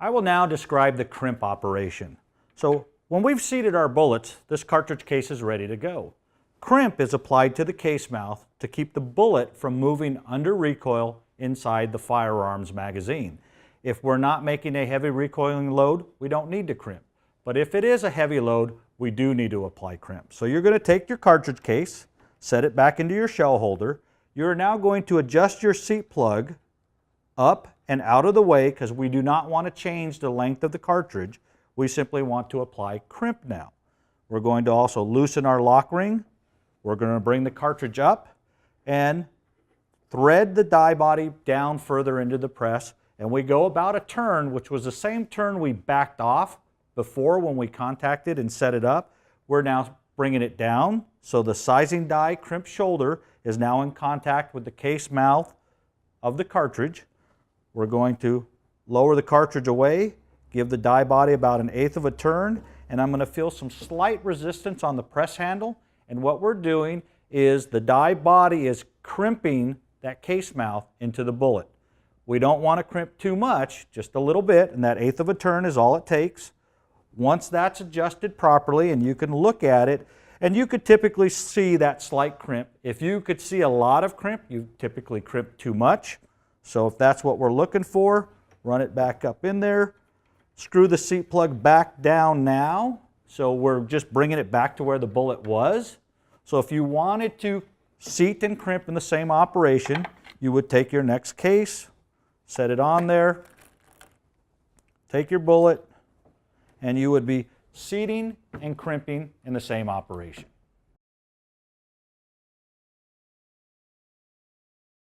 I will now describe the crimp operation. So when we've seated our bullets, this cartridge case is ready to go. Crimp is applied to the case mouth to keep the bullet from moving under recoil inside the firearm's magazine. If we're not making a heavy recoiling load, we don't need to crimp. But if it is a heavy load, we do need to apply crimp. So you're going to take your cartridge case, set it back into your shell holder. You're now going to adjust your seat plug up and out of the way because we do not want to change the length of the cartridge. We simply want to apply crimp now. We're going to also loosen our lock ring. We're going to bring the cartridge up and thread the die body down further into the press, and we go about a turn, which was the same turn we backed off before when we contacted and set it up. We're now bringing it down, so the sizing die crimp shoulder is now in contact with the case mouth of the cartridge. We're going to lower the cartridge away, give the die body about 1/8 of a turn, and I'm going to feel some slight resistance on the press handle. And what we're doing is the die body is crimping that case mouth into the bullet. We don't want to crimp too much, just a little bit, and that 1/8 of a turn is all it takes. Once that's adjusted properly, and you can look at it, and you could typically see that slight crimp. If you could see a lot of crimp, you typically crimp too much. So if that's what we're looking for, run it back up in there. Screw the seat plug back down now. So we're just bringing it back to where the bullet was. So if you wanted to seat and crimp in the same operation, you would take your next case, set it on there, take your bullet, and you would be seating and crimping in the same operation.